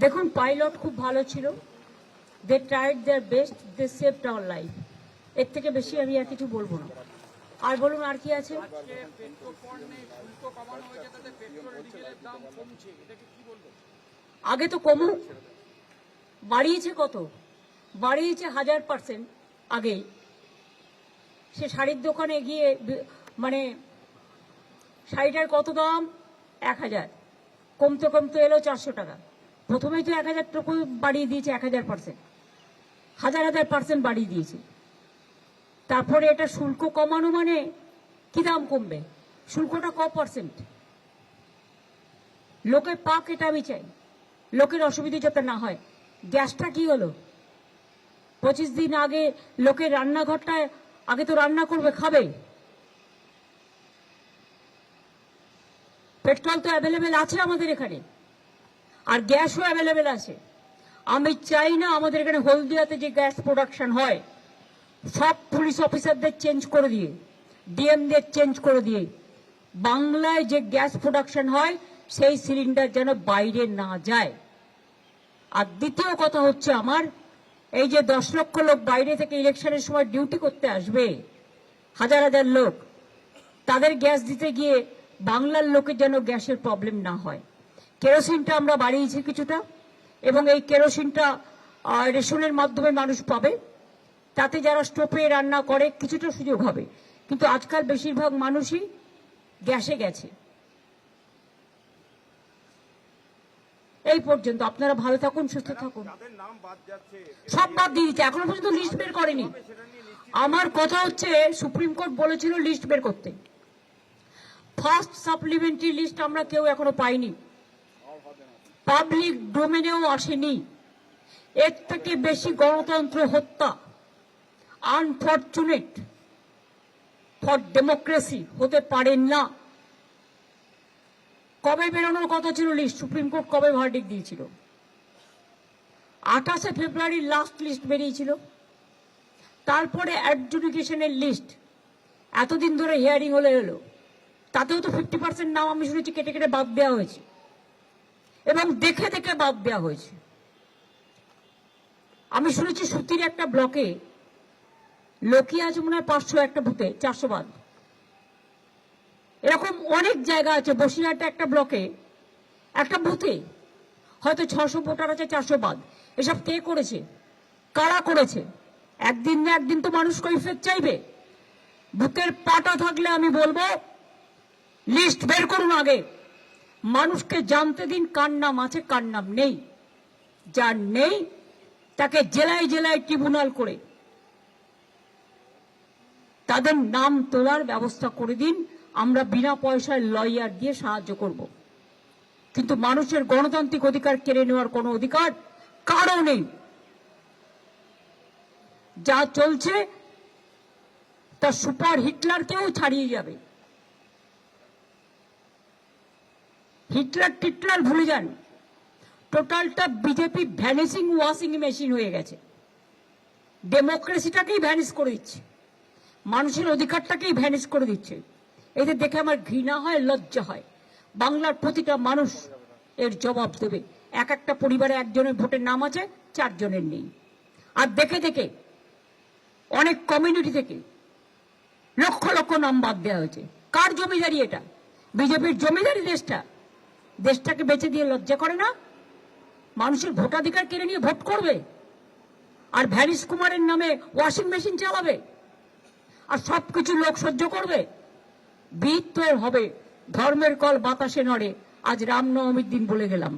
দেখুন পাইলট খুব ভালো ছিল, they tried their best, they saved our life. এর থেকে বেশি আমি আর কিছু বলবো না। আর বলুন আর কি আছে? আগে তো কমুক, বাড়িয়েছে কত? বাড়িয়েছে 1000%। আগে সে শাড়ির দোকানে গিয়ে মানে শাড়িটার কত দাম? 1000, কমতে কমতে এলো 400 টাকা। প্রথমেই তো 1000 টাকা বাড়িয়ে দিয়েছে, 1000%, 1000% বাড়িয়ে দিয়েছে। তারপরে এটা শুল্ক কমানো মানে কি দাম কমবে? শুল্কটা ক %? লোকে পাক, এটা আমি চাই, লোকের অসুবিধা যাতে না হয়। গ্যাসটা কি হলো? 25 দিন আগে লোকের রান্নাঘরটায় আগে তো রান্না করবে, খাবে। পেট্রোল তো অ্যাভেলেবেল আছে আমাদের এখানে, আর গ্যাসও অ্যাভেলেবেল আছে। আমি চাই না আমাদের এখানে হলদিয়াতে যে গ্যাস প্রোডাকশন হয় সব পুলিশ অফিসারদের চেঞ্জ করে দিয়ে, ডিএমদের চেঞ্জ করে দিয়ে বাংলায় যে গ্যাস প্রোডাকশন হয় সেই সিলিন্ডার যেন বাইরে না যায়। আর দ্বিতীয় কথা হচ্ছে, আমার এই যে 10 লক্ষ লোক বাইরে থেকে ইলেকশনের সময় ডিউটি করতে আসবে, হাজার হাজার লোক, তাদের গ্যাস দিতে গিয়ে বাংলার লোকের যেন গ্যাসের প্রবলেম না হয়। কেরোসিনটা আমরা বাড়িয়েছি কিছুটা, এবং এই কেরোসিনটা রেশনের মাধ্যমে মানুষ পাবে। তাতে যারা স্টোভে রান্না করে কিছুটা সুযোগ হবে, কিন্তু আজকাল বেশিরভাগ মানুষই গ্যাসে গেছে। এই পর্যন্ত। আপনারা ভালো থাকুন, সুস্থ থাকুন। সব বাদ দিয়ে দিচ্ছে, এখনো পর্যন্ত লিস্ট বের করেনি। আমার কথা হচ্ছে, সুপ্রিম কোর্ট বলেছিল লিস্ট বের করতে। ফার্স্ট সাপ্লিমেন্টারি লিস্ট আমরা কেউ এখনো পাইনি, পাবলিক ডোমেনেও আসেনি। এর থেকে বেশি গণতন্ত্র হত্যা, আনফরচুনেট ফর ডেমোক্রেসি হতে পারেন না। কবে বেরোনোর কথা ছিল লিস্ট? সুপ্রিম কোর্ট কবে ভার্ডিক্ট দিয়েছিল? 28শে ফেব্রুয়ারি লাস্ট লিস্ট বেরিয়েছিল। তারপরে অ্যাডজুডিকেশনের লিস্ট এতদিন ধরে হিয়ারিং হলে এলো, তাতেও তো 50% নাম আমি শুনেছি কেটে কেটে বাদ দেওয়া হয়েছে, এবং দেখে দেখে বাদ দেওয়া হয়েছে। আমি শুনেছি সুতির একটা ব্লকে লোকই আছে মনে হয় 500, একটা বুথে 400 বাদ। এরকম অনেক জায়গা আছে। বসিরহাটে একটা ব্লকে একটা বুথে হয়তো 600 ভোটার আছে, 400 বাদ। এসব কে করেছে? কারা করেছে? একদিন না একদিন তো মানুষ কৈফিয়ত চাইবে। বুকের পাটা থাকলে আমি বলবো লিস্ট বের করুন আগে, মানুষকে জানতে দিন কার নাম আছে কার নাম নেই। যার নেই তাকে জেলায় জেলায় ট্রিব্যুনাল করে তাদের নাম তোলার ব্যবস্থা করে দিন। আমরা বিনা পয়সায় লয়ার দিয়ে সাহায্য করব, কিন্তু মানুষের গণতান্ত্রিক অধিকার কেড়ে নেওয়ার কোনো অধিকার কারও নেই। যা চলছে তা সুপার হিটলারকেও ছাড়িয়ে যাবে। হিটলার টিটলার ভুলে যান, টোটালটা বিজেপি ভ্যানিসিং ওয়াশিং মেশিন হয়ে গেছে। ডেমোক্রেসিটাকেই ভ্যানিশ করে দিচ্ছে, মানুষের অধিকারটাকেই ভ্যানিশ করে দিচ্ছে। এদের দেখে আমার ঘৃণা হয়, লজ্জা হয়। বাংলার প্রতিটা মানুষ এর জবাব দেবে। এক একটা পরিবারে একজনের ভোটের নাম আছে, 4 জনের নেই। আর দেখে দেখে অনেক কমিউনিটি থেকে লক্ষ লক্ষ নাম বাদ দেওয়া হয়েছে। কার জমিদারি এটা? বিজেপির জমিদারি দেশটাকে বেঁচে দিয়ে লজ্জা করে না? মানুষের ভোটাধিকার কেড়ে নিয়ে ভোট করবে, আর ভ্যানিশ কুমারের নামে ওয়াশিং মেশিন চালাবে, আর সবকিছু লোক সহ্য করবে। বিদ তো হবে, ধর্মের কল বাতাসে নড়ে। আজ রামনবমীর দিন বলে গেলাম।